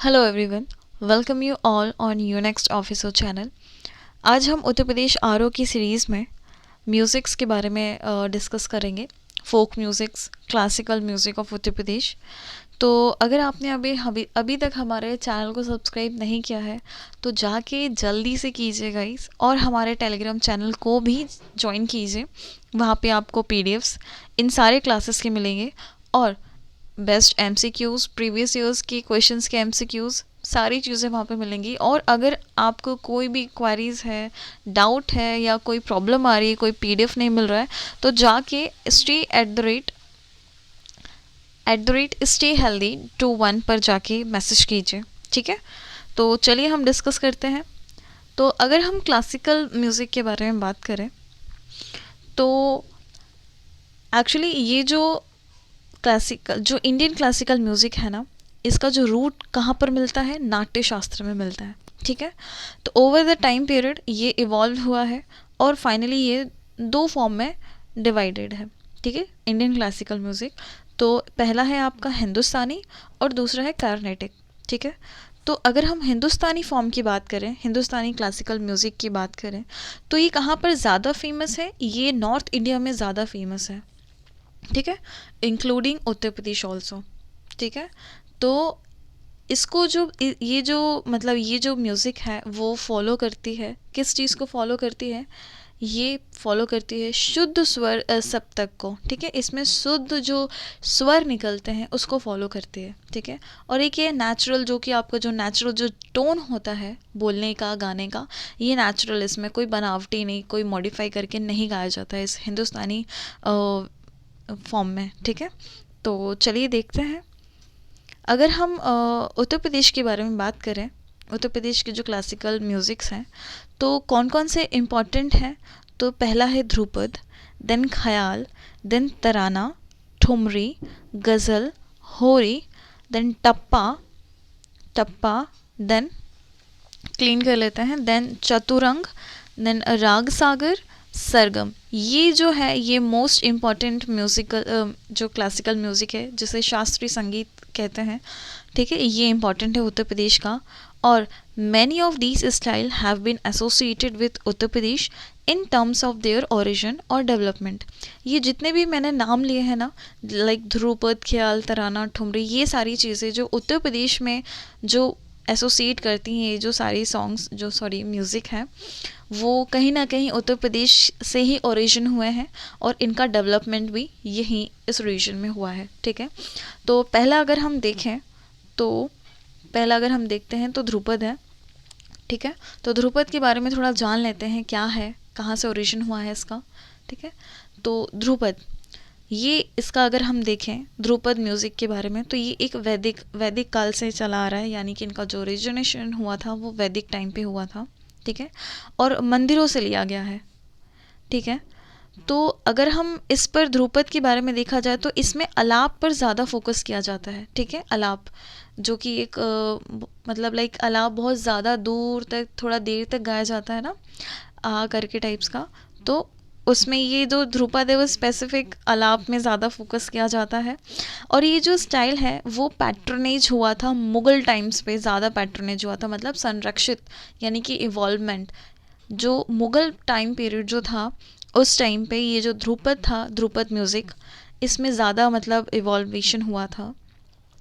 Hello everyone, welcome you all on Unext officer channel. आज हम Uttar Pradesh RO की series में म्यूज़िक्स के बारे में डिस्कस करेंगे। Folk musics, classical music of Uttar Pradesh. तो अगर आपने अभी अभी अभी तक हमारे चैनल को सब्सक्राइब नहीं किया है तो जाके जल्दी से कीजिए गाइस, और हमारे टेलीग्राम चैनल को भी ज्वाइन कीजिए। वहाँ पे आपको पीडीएफ्स इन सारे क्लासेस के मिलेंगे और बेस्ट एमसीक्यूज़, प्रीवियस ईयर्स के क्वेश्चंस के एमसीक्यूज़, सारी चीज़ें वहाँ पे मिलेंगी। और अगर आपको कोई भी क्वेरीज है, डाउट है या कोई प्रॉब्लम आ रही है, कोई पीडीएफ नहीं मिल रहा है, तो जाके स्टे हेल्दी 21 पर जाके मैसेज कीजिए। ठीक है, तो चलिए हम डिस्कस करते हैं। तो अगर हम क्लासिकल म्यूज़िक के बारे में बात करें तो एक्चुअली ये जो इंडियन क्लासिकल म्यूज़िक है ना, इसका जो रूट कहाँ पर मिलता है, नाट्य शास्त्र में मिलता है। ठीक है, तो ओवर द टाइम पीरियड ये इवॉल्व हुआ है और फाइनली ये दो फॉर्म में डिवाइडेड है। ठीक है, इंडियन क्लासिकल म्यूज़िक तो पहला है आपका हिंदुस्तानी और दूसरा है कार्नेटिक। ठीक है, तो अगर हम हिंदुस्तानी फॉर्म की बात करें, हिंदुस्तानी क्लासिकल म्यूज़िक की बात करें, तो ये कहाँ पर ज़्यादा फेमस है, ये नॉर्थ इंडिया में ज़्यादा फेमस है। ठीक है, इंक्लूडिंग उत्तर प्रदेश ऑल्सो। ठीक है, तो इसको जो ये जो म्यूज़िक है वो फॉलो करती है, किस चीज़ को फॉलो करती है, ये फॉलो करती है शुद्ध स्वर सप्तक को। ठीक है, इसमें शुद्ध जो स्वर निकलते हैं उसको फॉलो करती है। ठीक है, और एक ये नेचुरल, जो कि आपका जो नेचुरल जो टोन होता है बोलने का, गाने का, ये नेचुरल, इसमें कोई बनावटी नहीं, कोई मॉडिफाई करके नहीं गाया जाता है इस हिंदुस्तानी फॉर्म में। ठीक है, तो चलिए देखते हैं। अगर हम उत्तर प्रदेश के बारे में बात करें, उत्तर प्रदेश के जो क्लासिकल म्यूज़िक्स हैं तो कौन कौन से इम्पॉर्टेंट हैं, तो पहला है ध्रुपद, देन ख्याल, देन तराना, ठुमरी, गज़ल, होरी, देन टप्पा टप्पा देन क्लीन कर लेते हैं, देन चतुरंग, देन राग सागर, सरगम। ये जो है ये मोस्ट इम्पॉर्टेंट म्यूज़िकल जो क्लासिकल म्यूज़िक है जिसे शास्त्रीय संगीत कहते हैं। ठीक है, ये इम्पॉर्टेंट है उत्तर प्रदेश का। और many of these style have been associated with Uttar Pradesh in terms of their origin और डेवलपमेंट। ये जितने भी मैंने नाम लिए हैं ना, लाइक ध्रुपद, ख्याल, तराना, ठुमरी, ये सारी चीज़ें जो उत्तर प्रदेश में जो एसोसिएट करती हैं, ये जो सारी सॉन्ग्स जो म्यूज़िक हैं, वो कहीं ना कहीं उत्तर प्रदेश से ही ओरिजिन हुए हैं और इनका डेवलपमेंट भी यहीं इस रीजन में हुआ है। ठीक है, तो पहला अगर हम देखते हैं तो ध्रुपद है। ठीक है, तो ध्रुपद के बारे में थोड़ा जान लेते हैं, क्या है, कहाँ से ओरिजिन हुआ है इसका। ठीक है, तो ध्रुपद, ये इसका अगर हम देखें ध्रुपद म्यूज़िक के बारे में, तो ये एक वैदिक काल से चला आ रहा है, यानी कि इनका जो ओरिजिनेशन हुआ था वो वैदिक टाइम पे हुआ था। ठीक है, और मंदिरों से लिया गया है। ठीक है, तो अगर हम इस पर ध्रुपद के बारे में देखा जाए तो इसमें आलाप पर ज़्यादा फोकस किया जाता है। ठीक है, आलाप जो कि एक मतलब लाइक आलाप बहुत ज़्यादा दूर तक, थोड़ा देर तक गाया जाता है ना, आ करके टाइप्स का, तो उसमें ये जो ध्रुपद है वो स्पेसिफिक आलाप में ज़्यादा फोकस किया जाता है। और ये जो स्टाइल है वो पैट्रनेज हुआ था मुग़ल टाइम्स पे, ज़्यादा पैट्रनेज हुआ था, मतलब संरक्षित, यानी कि इवॉल्वमेंट, जो मुग़ल टाइम पीरियड जो था उस टाइम पे ये जो ध्रुपद था, ध्रुपद म्यूज़िक, इसमें ज़्यादा मतलब इवॉल्वेशन हुआ था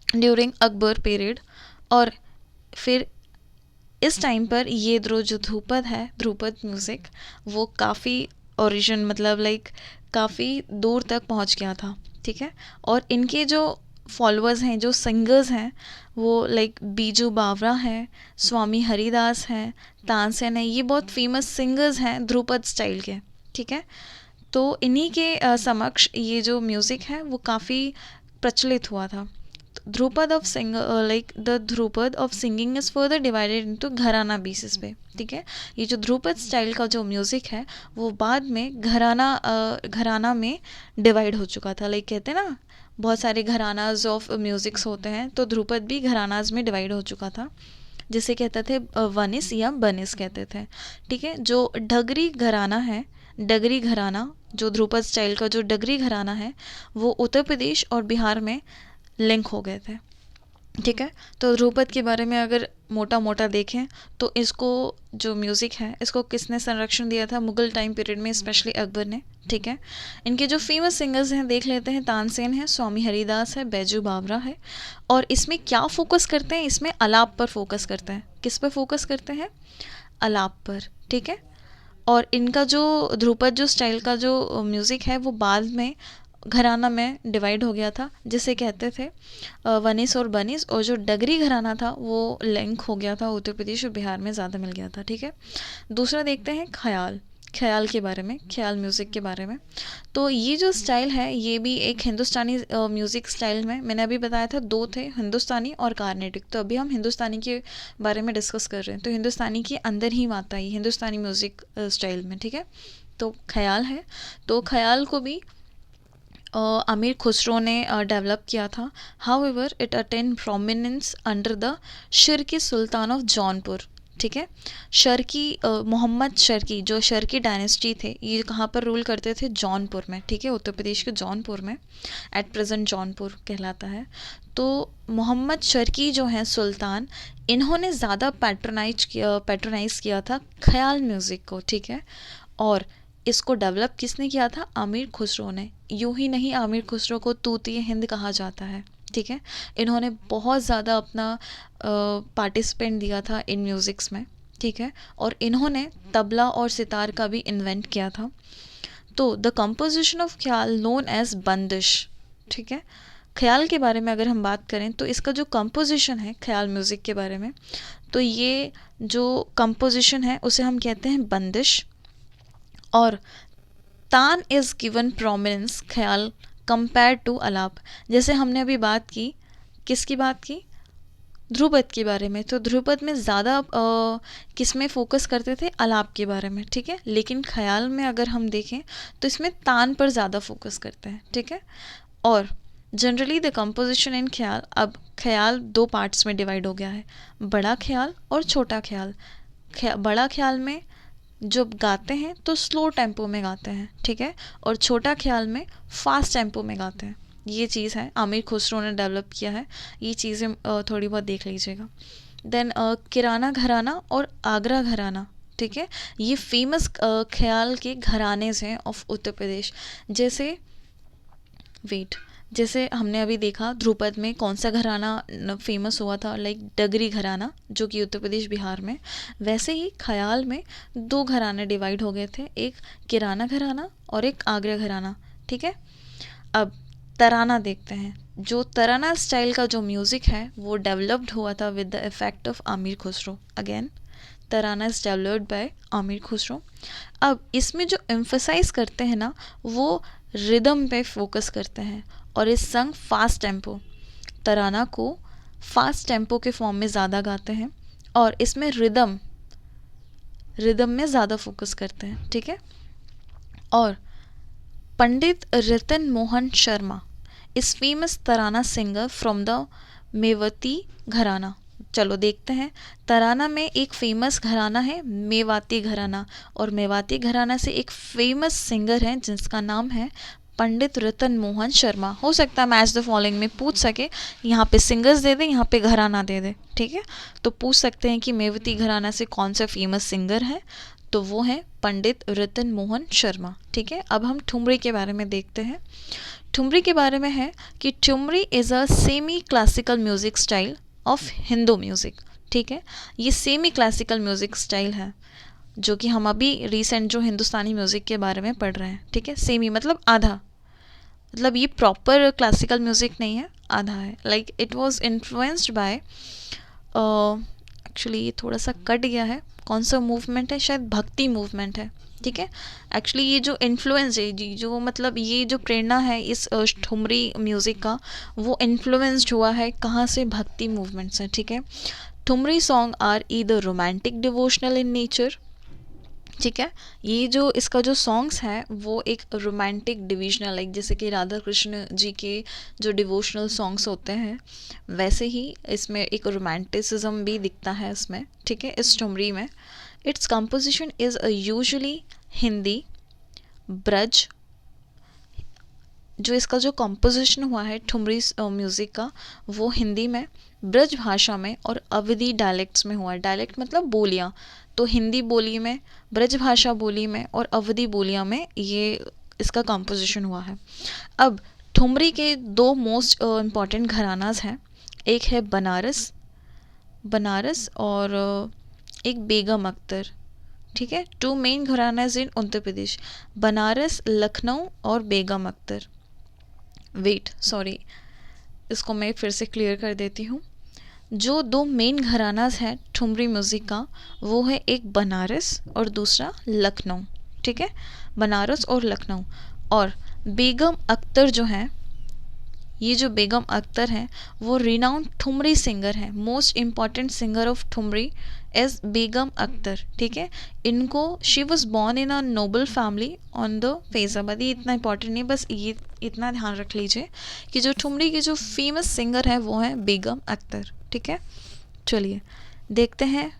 ड्यूरिंग अकबर पीरियड। और फिर इस टाइम पर ये जो ध्रुपद है, ध्रुपद म्यूज़िक, वो काफ़ी ओरिजिन मतलब लाइक काफ़ी दूर तक पहुंच गया था। ठीक है, और इनके जो फॉलोअर्स हैं, जो सिंगर्स हैं, वो लाइक बीजू बावरा हैं, स्वामी हरिदास हैं, तानसेन है, ये बहुत फेमस सिंगर्स हैं ध्रुपद स्टाइल के। ठीक है, तो इन्हीं के समक्ष ये जो म्यूज़िक है वो काफ़ी प्रचलित हुआ था। Dhrupad of Dhrupad of singing is further divided into घराना बेसिस पे। ठीक है, ये जो ध्रुपद स्टाइल का जो म्यूज़िक है वो बाद में घराना में डिवाइड हो चुका था। लाइक कहते हैं ना, बहुत सारे घरानाज ऑफ म्यूज़िक्स होते हैं, तो ध्रुपद भी घरानाज में डिवाइड हो चुका था, जिसे कहते थे वनिस या बनिस कहते थे। ठीक है, जो डगरी घराना, जो ध्रुपद स्टाइल का जो डगरी घराना है, वो उत्तर प्रदेश और बिहार में लिंक हो गए थे। ठीक है। तो ध्रुपद के बारे में अगर मोटा मोटा देखें तो इसको जो म्यूज़िक है इसको किसने संरक्षण दिया था, मुग़ल टाइम पीरियड में स्पेशली अकबर ने। ठीक है। इनके जो फेमस सिंगर्स हैं देख लेते हैं, तानसेन है, स्वामी हरिदास है, बैजू बावरा है। और इसमें क्या फोकस करते हैं, इसमें अलाप पर फोकस करते हैं। किस पर फोकस करते हैं, अलाप पर। ठीक है। और इनका जो ध्रुपद जो स्टाइल का जो म्यूज़िक है वो बाद में घराना में डिवाइड हो गया था, जिसे कहते थे वनिस और बनिस। और जो डगरी घराना था वो लिंक हो गया था उत्तर प्रदेश और बिहार में ज़्यादा मिल गया था। ठीक है। दूसरा देखते हैं ख्याल, ख्याल के बारे में, ख्याल म्यूज़िक के बारे में। तो ये जो स्टाइल है ये भी एक हिंदुस्तानी म्यूज़िक स्टाइल में, मैंने अभी बताया था दो थे, हिंदुस्तानी और कार्नेटिक। तो अभी हम हिंदुस्तानी के बारे में डिस्कस कर रहे हैं। तो हिंदुस्तानी के अंदर ही आता है हिंदुस्तानी म्यूज़िक स्टाइल में। ठीक है। तो ख्याल है, तो ख्याल को भी अमीर खुसरो ने डेवलप किया था। However it attain prominence under the Sharki Sultan of Jaunpur. ठीक है। शर्की मोहम्मद शर्की, जो शर्की डायनेस्टी थे, ये कहाँ पर रूल करते थे, जौनपुर में। ठीक है। उत्तर प्रदेश के जौनपुर में, एट प्रेजेंट जौनपुर कहलाता है। तो मोहम्मद शर्की जो हैं सुल्तान, इन्होंने ज़्यादा पैट्रोनाइज किया था ख्याल म्यूज़िक को। ठीक है। और इसको डेवलप किसने किया था, आमिर खुसरो ने। यूं ही नहीं, आमिर खुसरो को तूती हिंद कहा जाता है। ठीक है। इन्होंने बहुत ज़्यादा अपना पार्टिसिपेंट दिया था इन म्यूज़िक्स में। ठीक है। और इन्होंने तबला और सितार का भी इन्वेंट किया था। तो द कंपोजिशन ऑफ ख्याल नोन एज बंदिश। ठीक है। ख्याल के बारे में अगर हम बात करें तो इसका जो कंपोजिशन है ख्याल म्यूज़िक के बारे में, तो ये जो कंपोजिशन है उसे हम कहते हैं बंदिश। और तान इज़ गिवन प्रोमिनेंस ख्याल कंपेयर टू अलाप। जैसे हमने अभी बात की, किसकी बात की, ध्रुपद के बारे में। तो ध्रुपद में ज़्यादा किस में फोकस करते थे, अलाप के बारे में। ठीक है। लेकिन ख्याल में अगर हम देखें तो इसमें तान पर ज़्यादा फोकस करते हैं। ठीक है। और जनरली द कंपोजिशन इन ख्याल, अब ख्याल दो पार्ट्स में डिवाइड हो गया है, बड़ा ख्याल और छोटा ख्याल। बड़ा ख्याल में जब गाते हैं तो स्लो टेम्पो में गाते हैं। ठीक है। और छोटा ख्याल में फास्ट टेम्पो में गाते हैं। ये चीज़ है, आमिर खुसरो ने डेवलप किया है। ये चीज़ें थोड़ी बहुत देख लीजिएगा। देन किराना घराना और आगरा घराना। ठीक है। ये फेमस ख्याल के घराने हैं ऑफ उत्तर प्रदेश। जैसे वेट, जैसे हमने अभी देखा ध्रुपद में कौन सा घराना फेमस हुआ था, लाइक डगरी घराना, जो कि उत्तर प्रदेश बिहार में। वैसे ही ख्याल में दो घराने डिवाइड हो गए थे, एक किराना घराना और एक आगरा घराना। ठीक है। अब तराना देखते हैं। जो तराना स्टाइल का जो म्यूज़िक है वो डेवलप्ड हुआ था with the effect of Aamir Khusro. Again Tarana is developed by Aamir Khusro. अब इसमें जो एम्फसाइज करते हैं ना, वो रिदम पे फोकस करते हैं। और इस संग फास्ट टेम्पो, तराना को फास्ट टेम्पो के फॉर्म में ज़्यादा गाते हैं। और इसमें रिदम में ज़्यादा फोकस करते हैं। ठीक है। और पंडित रतन Mohan Sharma is famous tarana singer from the Mewati gharana. चलो देखते हैं। तराना में एक फेमस घराना है मेवाती घराना, और मेवाती घराना से एक फेमस सिंगर है जिसका नाम है पंडित रतन मोहन शर्मा। हो सकता है मैच द फॉलोइंग में पूछ सके, यहाँ पे सिंगर्स दे दे, यहाँ पे घराना दे दे। ठीक है। तो पूछ सकते हैं कि मेवती घराना से कौन सा फेमस सिंगर है, तो वो है पंडित रतन मोहन शर्मा। ठीक है। अब हम ठुमरी के बारे में देखते हैं। ठुमरी के बारे में है कि thumri is a semi classical music style of Hindu music. ठीक है। ये सेमी क्लासिकल म्यूज़िक स्टाइल है, जो कि हम अभी रिसेंट जो हिंदुस्तानी म्यूज़िक के बारे में पढ़ रहे हैं। ठीक है। सेमी मतलब आधा, मतलब ये प्रॉपर क्लासिकल म्यूज़िक नहीं है, आधा है। Like it was influenced by, actually ये थोड़ा सा कट गया है, कौन सा मूवमेंट है, शायद भक्ति मूवमेंट है। ठीक है। एक्चुअली ये जो इन्फ्लुएंस है जी, जो मतलब ये जो प्रेरणा है इस ठुमरी म्यूज़िक का, वो इन्फ्लुएंस्ड हुआ है कहाँ से, भक्ति मूवमेंट से। ठीक है। Thumri song are either romantic devotional in nature. ठीक है। ये जो इसका जो सॉन्ग्स है वो एक रोमांटिक डिविजनल, लाइक जैसे कि राधा कृष्ण जी के जो डिवोशनल सॉन्ग्स होते हैं, वैसे ही इसमें एक रोमांटिसिज्म भी दिखता है इसमें। ठीक है। इस ठुमरी में its composition is usually Hindi, Braj, जो इसका जो कॉम्पोजिशन हुआ है ठुमरी म्यूज़िक का, वो हिंदी में, ब्रज भाषा में और अवधी डायलेक्ट्स में हुआ है। डायलेक्ट मतलब बोलियाँ, तो हिंदी बोली में, ब्रज भाषा बोली में और अवधी बोलियाँ में ये इसका कॉम्पोजिशन हुआ है। अब ठुमरी के दो मोस्ट इम्पॉर्टेंट घरानाज हैं, एक है बनारस, बनारस और एक बेगम अख्तर, ठीक है। टू मेन घरानाज इन उत्तर प्रदेश, बनारस, लखनऊ और बेगम अख्तर। वेट सॉरी, इसको मैं फिर से क्लियर कर देती हूँ। जो दो मेन घरानाज हैं ठुमरी म्यूज़िक का, वो है एक बनारस और दूसरा लखनऊ, ठीक है, बनारस और लखनऊ। और बेगम अख्तर जो हैं, ये जो बेगम अख्तर हैं वो रिनाउंड ठुमरी सिंगर हैं। Most important singer of thumri is Begum Akhtar, ठीक है। इनको she was born in a noble family on the Faizabad. ये इतना इंपॉर्टेंट नहीं, बस ये इतना ध्यान रख लीजिए कि जो ठुमरी की जो फेमस सिंगर है वो है बेगम अख्तर, ठीक है। चलिए देखते हैं।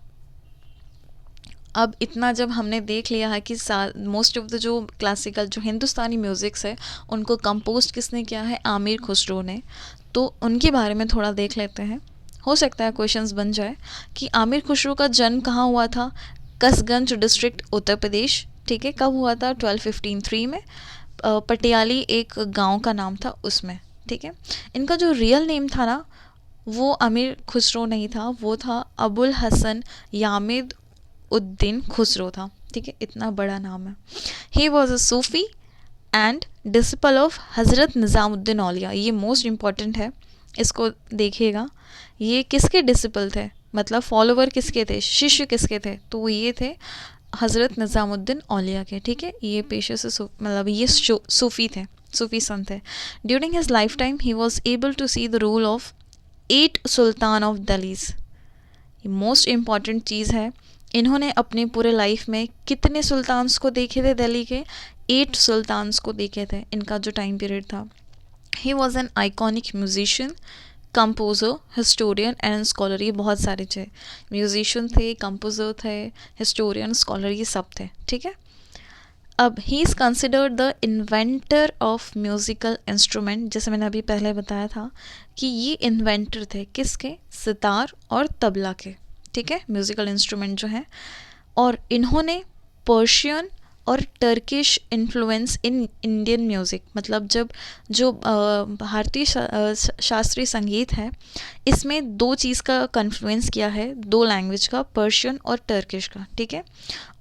अब इतना जब हमने देख लिया है कि मोस्ट ऑफ द जो क्लासिकल जो हिंदुस्तानी म्यूज़िक्स है उनको कंपोज किसने किया है, आमिर खुसरो ने, तो उनके बारे में थोड़ा देख लेते हैं। हो सकता है क्वेश्चंस बन जाए कि आमिर खुसरो का जन्म कहाँ हुआ था, कसगंज डिस्ट्रिक्ट उत्तर प्रदेश, ठीक है। कब हुआ था, 1253 में, पटियाली एक गांव का नाम था उसमें, ठीक है। इनका जो रियल नेम था ना, वो आमिर खुसरो नहीं था, वो था अबुल हसन यामिद उद्दीन खुसरो था, ठीक है। इतना बड़ा नाम है। He was a Sufi and disciple of Hazrat Nizamuddin औलिया। ये मोस्ट इम्पॉर्टेंट है, इसको देखिएगा। ये किसके डिसिपल थे, मतलब फॉलोवर किसके थे, शिष्य किसके थे, तो ये थे हज़रत निज़ामुद्दीन औलिया के, ठीक है। ये पेशे से मतलब ये सूफ़ी थे, सूफ़ी संत थे। During his life time he was able to see the rule of 8 sultan of Delhis. ये मोस्ट इम्पॉर्टेंट चीज़ है। इन्होंने अपने पूरे लाइफ में कितने सुल्तान्स को देखे थे दिल्ली के, 8 सुल्तान्स को देखे थे, इनका जो टाइम पीरियड था। He was an iconic musician, composer, historian and scholar. ये बहुत सारे थे, म्यूजिशियन थे, कंपोज़र थे, हिस्टोरियन, स्कॉलर, ये सब थे, ठीक है। अब he is considered the inventor of musical instrument. जैसे मैंने अभी पहले बताया था कि ये इन्वेंटर थे किसके, सितार और तबला के, ठीक है, म्यूज़िकल इंस्ट्रूमेंट जो हैं। और इन्होंने पर्शियन और Turkish influence in Indian music, मतलब जब जो भारतीय शास्त्रीय संगीत है इसमें दो चीज़ का कन्फ्लुएंस किया है, दो लैंग्वेज का, पर्शियन और टर्किश का, ठीक है।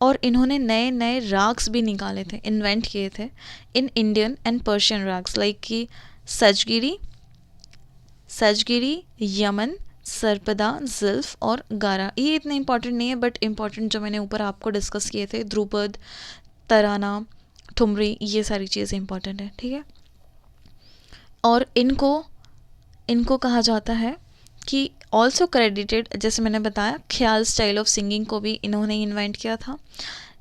और इन्होंने नए नए राग्स भी निकाले थे, इन्वेंट किए थे in Indian and Persian ragas, like कि सजगिरी, यमन, सरपदा, ज़ुल्फ़ और गारा। ये इतने इंपॉर्टेंट नहीं है, बट इम्पॉर्टेंट जो मैंने ऊपर आपको डिस्कस किए थे, ध्रुपद, तराना, ठुमरी, ये सारी चीज़ें इंपॉर्टेंट है, ठीक है। और इनको कहा जाता है कि ऑल्सो क्रेडिटेड, जैसे मैंने बताया, ख्याल स्टाइल ऑफ सिंगिंग को भी इन्होंने इन्वेंट किया था।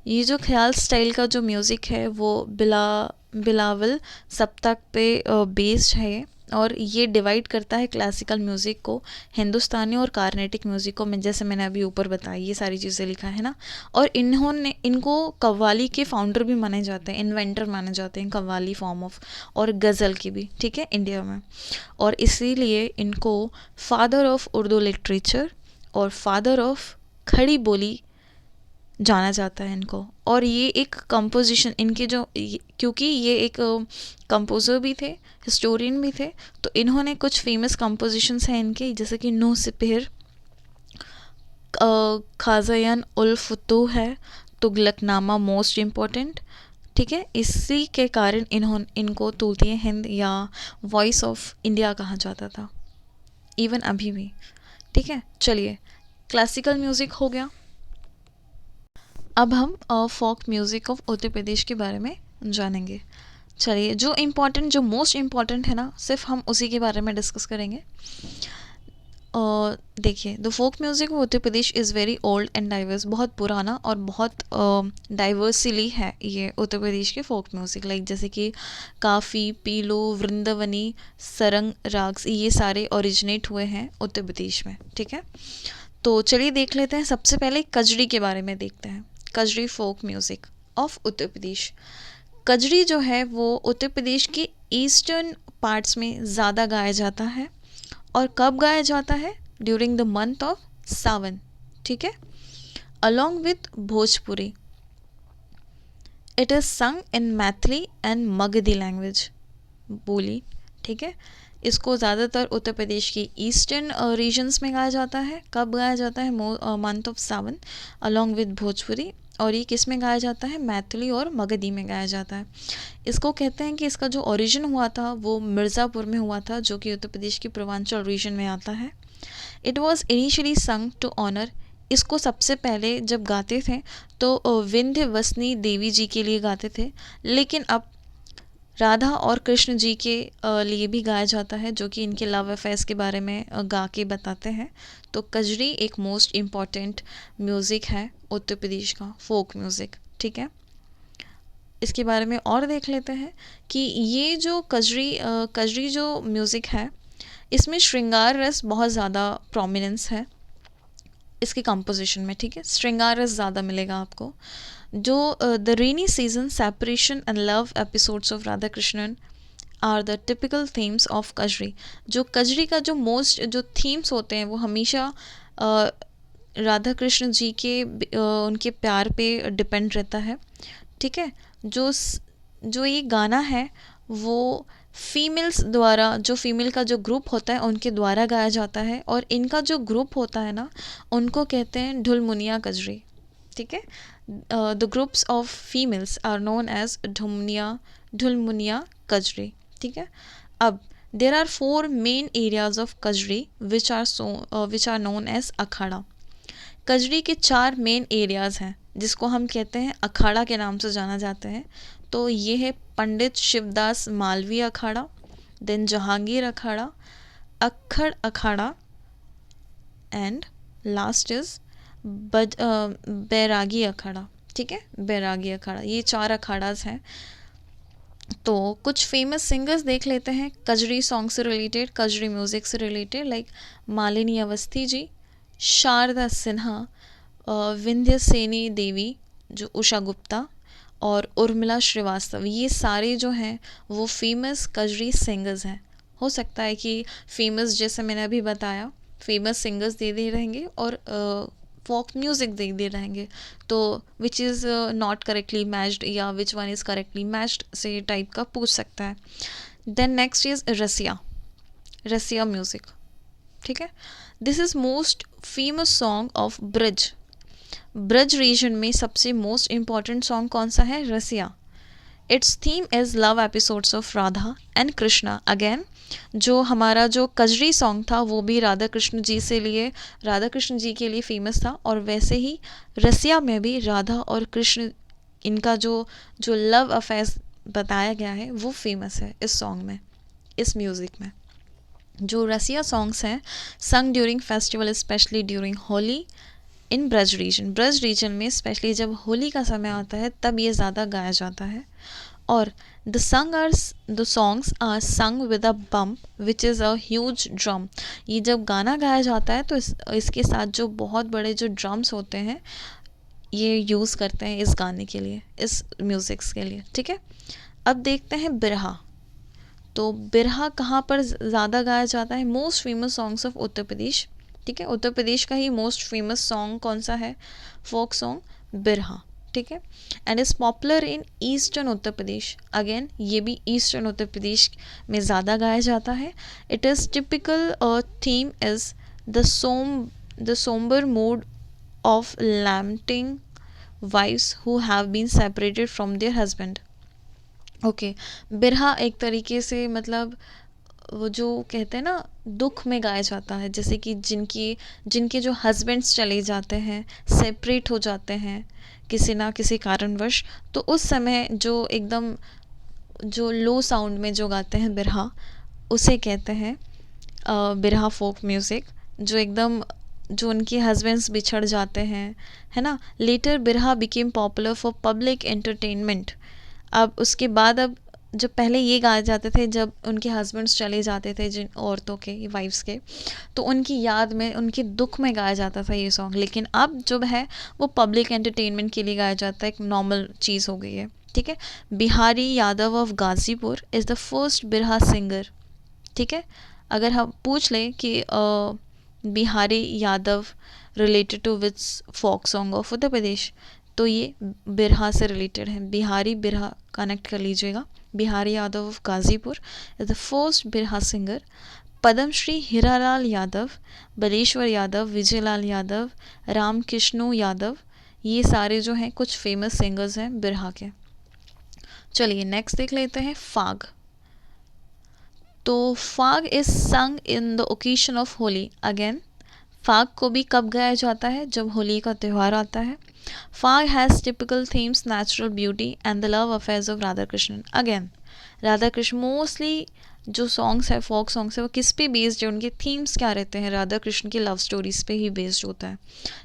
ये जो ख्याल स्टाइल का जो म्यूज़िक है वो बिलावल सप्तक पे बेस्ड है, और ये डिवाइड करता है क्लासिकल म्यूज़िक को, हिंदुस्तानी और कार्नेटिक म्यूज़िक को, मैं जैसे मैंने अभी ऊपर बताई, ये सारी चीज़ें लिखा है ना। और इनको कव्वाली के फाउंडर भी माने जाते हैं, इन्वेंटर माने जाते हैं कव्वाली फॉर्म ऑफ, और गज़ल की भी, ठीक है, इंडिया में। और इसीलिए इनको फादर ऑफ उर्दू लिटरेचर और फादर ऑफ खड़ी बोली जाना जाता है इनको। और ये एक कंपोजिशन इनके जो, क्योंकि ये एक कंपोज़र भी थे, हिस्टोरियन भी थे, तो इन्होंने कुछ फेमस कंपोजिशंस हैं इनके, जैसे कि नूह सिपहर, खाज़ायन उल फुतूह है, तुगलकनामा मोस्ट इम्पॉर्टेंट, ठीक है। इसी के कारण इनको तूतिए हिंद या वॉइस ऑफ इंडिया कहा जाता था, इवन अभी भी, ठीक है। चलिए, क्लासिकल म्यूज़िक हो गया। अब हम फोक म्यूज़िक ऑफ उत्तर प्रदेश के बारे में जानेंगे। चलिए, जो इम्पोर्टेंट, जो मोस्ट इम्पॉर्टेंट है ना, सिर्फ हम उसी के बारे में डिस्कस करेंगे। देखिए, the folk music of Uttar Pradesh is very old and diverse. बहुत पुराना और बहुत डाइवर्सली है ये उत्तर प्रदेश के फोक म्यूज़िक, लाइक जैसे कि काफ़ी, पीलो, वृंदावनी, सरंग राग्स, ये सारे ओरिजिनेट हुए हैं उत्तर प्रदेश में, ठीक है। तो चलिए देख लेते हैं। सबसे पहले कजरी के बारे में देखते हैं, कजरी फोक म्यूज़िक ऑफ उत्तर प्रदेश। कजरी जो है वो उत्तर प्रदेश के ईस्टर्न पार्ट्स में ज़्यादा गाया जाता है। और कब गाया जाता है? ड्यूरिंग द मंथ ऑफ सावन, ठीक है, along with Bhojpuri. It is संग इन मैथिली एंड मगधी लैंग्वेज, बोली, ठीक है। इसको ज़्यादातर उत्तर प्रदेश की ईस्टर्न रीजन्स में गाया जाता है। कब गाया जाता है? Month of Sawan along with Bhojpuri. और ये किस में गाया जाता है? मैथिली और मगधी में गाया जाता है। इसको कहते हैं कि इसका जो ओरिजिन हुआ था वो मिर्ज़ापुर में हुआ था, जो कि उत्तर प्रदेश की पूर्वांचल रीजन में आता है। इट वॉज इनिशियली संग टू ऑनर, इसको सबसे पहले जब गाते थे तो विंध्यवासिनी देवी जी के लिए गाते थे, लेकिन अब राधा और कृष्ण जी के लिए भी गाया जाता है, जो कि इनके लव अफेयर्स के बारे में गा के बताते हैं। तो कजरी एक मोस्ट इम्पॉर्टेंट म्यूज़िक है उत्तर प्रदेश का, फोक म्यूज़िक, ठीक है। इसके बारे में और देख लेते हैं कि ये जो कजरी जो म्यूज़िक है, इसमें श्रृंगार रस बहुत ज़्यादा प्रोमिनेंस है इसके कंपोजिशन में, ठीक है। श्रृंगार रस ज़्यादा मिलेगा आपको। जो the rainy season, separation and love episodes of Radha Krishnan are the typical themes of kajri. जो कजरी का जो थीम्स होते हैं वो हमेशा राधा कृष्ण जी के उनके प्यार पे डिपेंड रहता है, ठीक है। जो ये गाना है वो फीमेल्स द्वारा, जो फीमेल का जो ग्रुप होता है उनके द्वारा गाया जाता है। और इनका जो ग्रुप होता है ना, उनको कहते हैं ढुलमुनिया कजरी, ठीक है। The groups of females are known as Dhulmuniya Kajri, ठीक है। अब there are 4 main areas of Kajri which are known as akhara. Kajri के 4 मेन एरियाज हैं जिसको हम कहते हैं अखाड़ा के नाम से जाना जाते हैं। तो ये है Pandit Shivdas Malviya akhara, then Jahangir akhara, Akkhad akhara, and last is Bairagi akhara, ठीक है, बैरागी अखाड़ा। ये 4 अखाड़ाज हैं। तो कुछ फेमस सिंगर्स देख लेते हैं कजरी सॉन्ग से रिलेटेड, कजरी म्यूज़िक से रिलेटेड, लाइक मालिनी अवस्थी जी, शारदा सिन्हा, विंध्यसेनी देवी, जो उषा गुप्ता, और उर्मिला श्रीवास्तव। ये सारे जो हैं वो फेमस कजरी सिंगर्स हैं। हो सकता है कि फेमस, जैसे मैंने अभी बताया, फेमस सिंगर्स दे दे रहेंगे और फोक म्यूज़िक दे दे रहेंगे, तो which is not correctly matched या which one is correctly matched से टाइप का पूछ सकता है। Then next is rasiya music, ठीक है। This is most famous song of Braj region में सबसे मोस्ट इम्पॉर्टेंट सॉन्ग कौन सा है? Rasiya. Its theme is love episodes of Radha and Krishna. Again जो हमारा जो कजरी सॉन्ग था वो भी राधा कृष्ण जी के लिए फेमस था, और वैसे ही रसिया में भी राधा और कृष्ण, इनका जो लव अफेयर्स बताया गया है वो फेमस है इस सॉन्ग में, इस म्यूज़िक में। जो रसिया सॉन्ग्स हैं sung during festival, specially during Holi in Braj region में, स्पेशली जब होली का समय आता है तब ये ज़्यादा गाया जाता है। और द सॉन्ग्स आर संग with a bump which is a huge drum. ये जब गाना गाया जाता है तो इसके साथ जो बहुत बड़े जो ड्रम्स होते हैं ये यूज़ करते हैं इस गाने के लिए, इस म्यूज़िक्स के लिए, ठीक है। अब देखते हैं बिरहा। तो बिरहा कहाँ पर ज़्यादा गाया जाता है? Most famous songs of Uttar प्रदेश, ठीक है। उत्तर प्रदेश का ही मोस्ट फेमस सॉन्ग कौन सा है? फोक सॉन्ग बिरहा, ठीक है। And is popular in eastern Uttar Pradesh. Again ये भी ईस्टर्न उत्तर प्रदेश में ज़्यादा गाया जाता है। It is typical theme is the somber mood of lamenting wives who have been separated from their husband. Okay, birha एक तरीके से मतलब वो जो कहते हैं ना दुख में गाया जाता है, जैसे कि जिनके जो हस्बैंड्स चले जाते हैं, सेपरेट हो जाते हैं किसी ना किसी कारणवश, तो उस समय जो एकदम जो लो साउंड में जो गाते हैं बिरहा, उसे कहते हैं बिरहा फोक म्यूज़िक। जो उनके हस्बैंड्स बिछड़ जाते हैं, है ना। लेटर बिरहा became popular for public entertainment. अब उसके बाद जब पहले ये गाए जाते थे जब उनके हस्बैंड्स चले जाते थे, जिन औरतों के, वाइफ्स के, तो उनकी याद में, उनके दुख में गाया जाता था ये सॉन्ग। लेकिन अब जो है वो पब्लिक एंटरटेनमेंट के लिए गाया जाता है, एक नॉर्मल चीज़ हो गई है, ठीक है। Bihari Yadav of Ghazipur is the first birha singer. ठीक है, अगर हम पूछ लें कि Bihari Yadav related to which folk song of Uttar Pradesh, तो ये बिरहा से रिलेटेड है। बिहारी बिरहा कनेक्ट कर लीजिएगा। Bihari Yadav of Ghazipur is the first birha singer. Padmashri Hiralal Yadav, Baleshwar Yadav, Vijaylal Yadav, रामकृष्णु Yadav, ये सारे जो हैं कुछ फेमस सिंगर्स हैं बिरहा के। चलिए नेक्स्ट देख लेते हैं फाग। तो फाग इज संग in the occasion of Holi. Again फाग को भी कब गाया जाता है? जब होली का त्यौहार आता है। फाग has typical themes natural beauty and the love affairs of Radha Krishnan. Again Radha Krishna mostly जो सॉन्ग्स है, फोक सॉन्ग्स है, वो किस पे बेस्ड है? उनके थीम्स क्या रहते हैं? राधा कृष्ण की लव स्टोरीज पे ही बेस्ड होता है।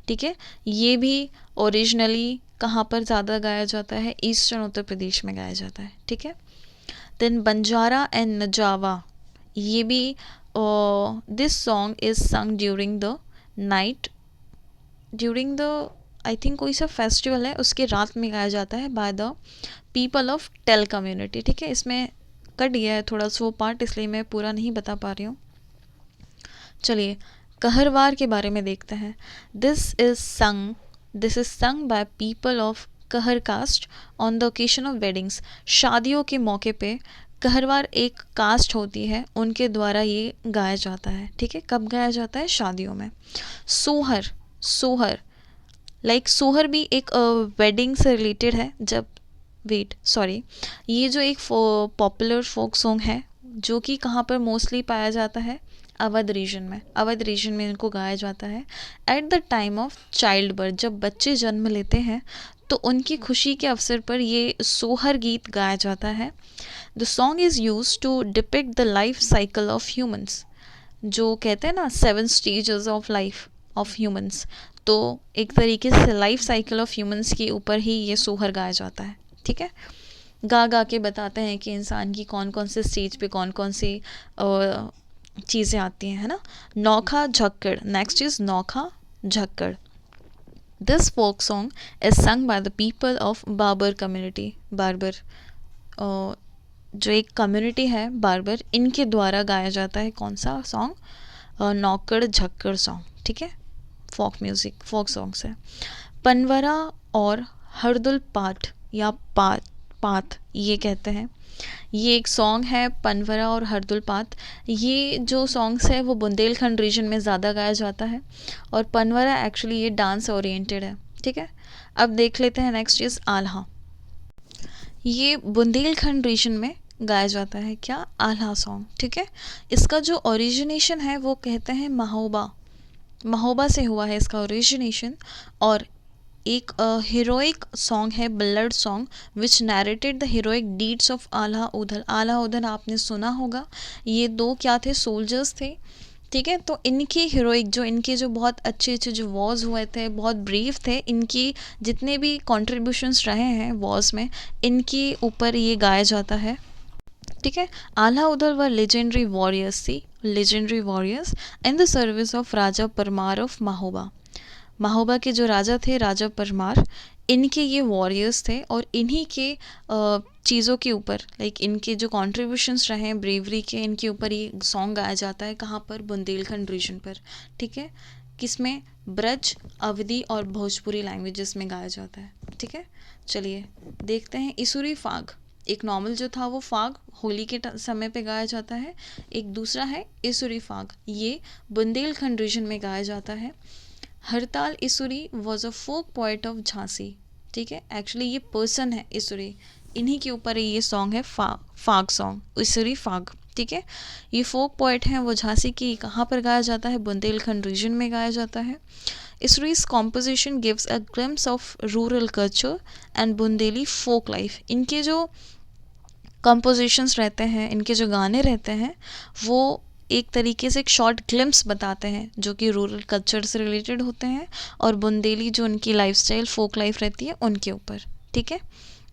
ठीक है, ये भी ओरिजिनली कहाँ पर ज़्यादा गाया जाता है? ईस्टर्न उत्तर प्रदेश में गाया जाता है। ठीक है, देन बंजारा एंड नजावा, ये भी दिस सॉन्ग इज संग during the night, during the I think कोई सा फेस्टिवल है उसके रात में गाया जाता है by the people of tell community. ठीक है, इसमें कट गया है थोड़ा सा वो पार्ट, इसलिए मैं पूरा नहीं बता पा रही हूँ। चलिए कहरवार के बारे में देखते हैं। This is sung by people of Kahar caste on the occasion of weddings. शादियों के मौके पे कहरवार एक कास्ट होती है, उनके द्वारा ये गाया जाता है। ठीक है, कब गाया जाता है? शादियों में। सोहर, सोहर लाइक सोहर भी एक वेडिंग से रिलेटेड है। जब ये जो एक पॉपुलर फोक सॉन्ग है जो कि कहाँ पर मोस्टली पाया जाता है? अवध रीजन में। अवध रीजन में इनको गाया जाता है at the time of child birth. जब बच्चे जन्म लेते हैं तो उनकी खुशी के अवसर पर ये सोहर गीत गाया जाता है। The song is use to depict the life cycle of humans. जो कहते हैं ना 7 stages of life of humans, तो एक तरीके से लाइफ साइकिल ऑफ ह्यूमंस के ऊपर ही ये सोहर गाया जाता है। ठीक है, गा गा के बताते हैं कि इंसान की कौन कौन से स्टेज पे कौन कौन सी चीज़ें आती हैं, है ना। Naukha Jhakkad, next is Naukha Jhakkad. This folk song is sung by the people of barber community. Barber जो एक कम्युनिटी है बार्बर, इनके द्वारा गाया जाता है कौन सा सॉन्ग? नौकड़ झक्कड़ सॉन्ग। ठीक है, फोक म्यूज़िक, फोक सॉन्ग्स है। पनवरा और हरदुल पाठ या पात ये कहते हैं, ये एक सॉन्ग है पनवरा और हरदुल पात। ये जो सॉन्ग्स है वो बुंदेलखंड रीजन में ज़्यादा गाया जाता है और पनवरा एक्चुअली ये डांस ओरिएंटेड है। ठीक है, अब देख लेते हैं नेक्स्ट इज़ आल्हा। ये बुंदेलखंड रीजन में गाया जाता है। क्या? आल्हा सॉन्ग। ठीक है, इसका जो ओरिजिनेशन है वो कहते हैं महोबा, महोबा से हुआ है इसका ओरिजिनेशन। और एक हीरोइक सॉन्ग है ballad song which narrated the heroic deeds of Alha Udal. Alha Udal आपने सुना होगा, ये दो क्या थे? सोल्जर्स थे। ठीक है, तो इनके हीरोइक इनके बहुत अच्छे अच्छे जो वॉर्स हुए थे, बहुत ब्रीफ थे, इनकी जितने भी कॉन्ट्रीब्यूशंस रहे हैं वॉर्स में, इनके ऊपर ये गाया जाता है। ठीक है, आल्हा उधल व लेजेंडरी वॉरियर्स थी, legendary warriors in the service of Raja Parmar of Mahoba. Mahoba के जो राजा थे, राजा परमार, इनके ये वॉरियर्स थे और इन्हीं के चीज़ों के ऊपर लाइक इनके जो कॉन्ट्रीब्यूशंस रहे हैं ब्रेवरी के, इनके ऊपर ये सॉन्ग गाया जाता है। कहाँ पर? बुंदेलखंड रीजन पर। ठीक है, किसमें? ब्रज, अवधी और भोजपुरी लैंग्वेजेस में गाया जाता है। ठीक है, चलिए देखते हैं इसूरी फाग। एक नॉर्मल जो था वो फाग होली के समय पे गाया जाता है, एक दूसरा है इसूरी फाग, ये बुंदेलखंड रीजन में गाया जाता है। Hartal Isuri was a folk poet of Jhansi. ठीक है, एक्चुअली ये पर्सन है इसूरी, इन्हीं के ऊपर ये सॉन्ग है फाग सॉन्ग, इसूरी फाग। ठीक है, ये फोक पोइट हैं, वो झांसी की। कहाँ पर गाया जाता है? बुंदेलखंड रीजन में गाया जाता है। Isuri's composition gives a glimpse of rural culture and Bundeli folk life. इनके जो कंपोजिशंस रहते हैं, इनके जो गाने रहते हैं, वो एक तरीके से एक शॉर्ट ग्लिम्स बताते हैं जो कि रूरल कल्चर से रिलेटेड होते हैं और बुंदेली जो उनकी लाइफस्टाइल फोक लाइफ रहती है उनके ऊपर। ठीक है,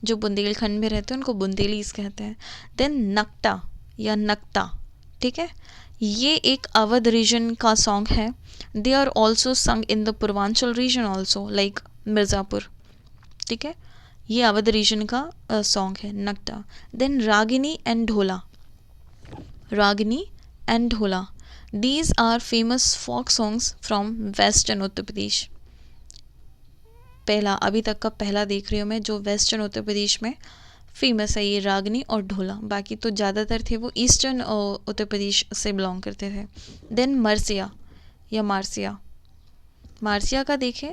जो बुंदेलखंड में रहते हैं उनको बुंदेलीज कहते हैं। देन नक्टा या नक्ता। ठीक है, ये एक अवध रीजन का सॉन्ग है। दे are also sung in the Purvanchal region also like Mirzapur. ठीक है, ये अवध रीजन का सॉन्ग है Nakta. Then Ragini and Dhola, Ragini and Dhola, these are famous folk songs from western Uttar Pradesh. पहला, अभी तक का पहला देख रही हूँ मैं जो वेस्टर्न उत्तर प्रदेश में फेमस है, ये रागनी और ढोला। बाकी तो ज़्यादातर थे वो ईस्टर्न उत्तर प्रदेश से बिलोंग करते थे। देन मरसिया या मार्सिया, मार्सिया का देखें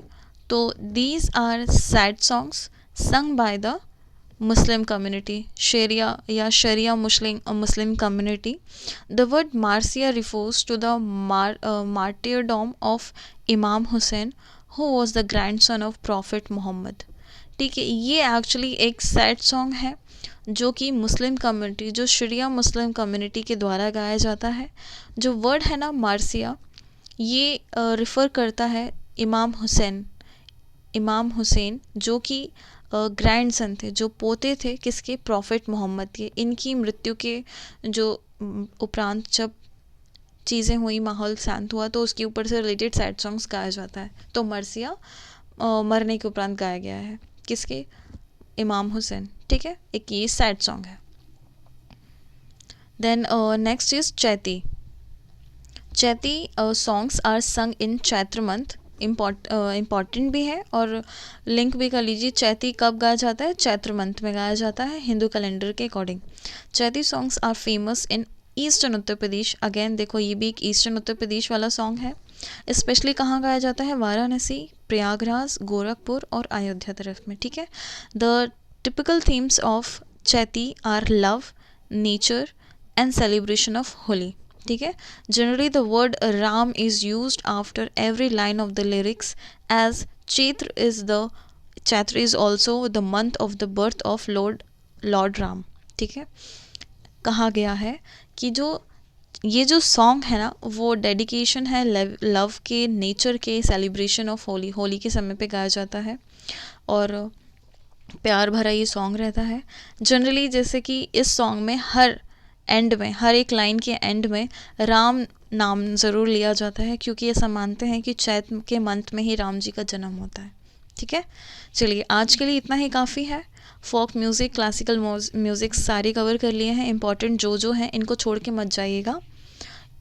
तो these are sad songs sung by the Muslim community, Shia या Shia Muslim community. The word marsiya refers to the martyrdom of Imam Hussain who was the grandson of prophet Mohammad. ठीक है, ये एक्चुअली एक सैड सॉन्ग है जो कि मुस्लिम कम्युनिटी, जो शरिया मुस्लिम कम्युनिटी के द्वारा गाया जाता है। जो वर्ड है ना मार्सिया, ये रिफ़र करता है इमाम हुसैन जो कि ग्रैंड सन थे, जो पोते थे किसके, प्रॉफिट मोहम्मद के। इनकी मृत्यु के जो उपरांत जब चीज़ें हुई, माहौल शांत हुआ, तो उसके ऊपर से रिलेटेड सैड सॉन्ग्स गाया जाता है। तो मरसिया मरने के उपरांत गाया गया है, किसके, इमाम हुसैन। ठीक है, एक ये सैड सॉन्ग है। Then next is Chaiti. Chaiti songs are sung in Chaitra month. Important भी है और लिंक भी कर लीजिए। चैती कब गाया जाता है, चैत्र मंथ में गाया जाता है हिंदू कैलेंडर के according. Chaiti songs are famous in eastern Uttar Pradesh. Again देखो, ये भी एक ईस्टर्न उत्तर प्रदेश वाला सॉन्ग है। स्पेशली कहाँ गाया जाता है, वाराणसी, प्रयागराज, गोरखपुर और अयोध्या तरफ में। ठीक है, the typical themes of Chaiti are love, nature and celebration of Holi. ठीक है, generally the word Ram is used after every line of the lyrics as Chaitra is also the month of the birth of lord Ram. ठीक है, कहा गया है कि ये जो सॉन्ग है ना, वो डेडिकेशन है लव के, नेचर के, सेलिब्रेशन ऑफ होली के समय पे गाया जाता है और प्यार भरा ये सॉन्ग रहता है। जनरली जैसे कि इस सॉन्ग में हर एक लाइन के एंड में राम नाम ज़रूर लिया जाता है, क्योंकि ऐसा मानते हैं कि चैत्र के मंथ में ही राम जी का जन्म होता है। ठीक है, चलिए आज के लिए इतना ही काफ़ी है। फोक म्यूज़िक, क्लासिकल म्यूज़िक सारे कवर कर लिए हैं। इंपॉर्टेंट जो हैं इनको छोड़ के मत जाइएगा,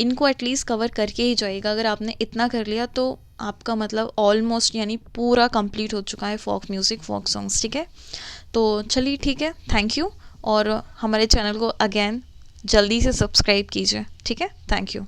इनको एटलीस्ट कवर करके ही जाइएगा। अगर आपने इतना कर लिया तो आपका मतलब ऑलमोस्ट यानी पूरा कंप्लीट हो चुका है फोक म्यूज़िक, फोक सॉन्ग्स। ठीक है, तो चलिए ठीक है, थैंक यू। और हमारे चैनल को अगेन जल्दी से सब्सक्राइब कीजिए। ठीक है, थैंक यू।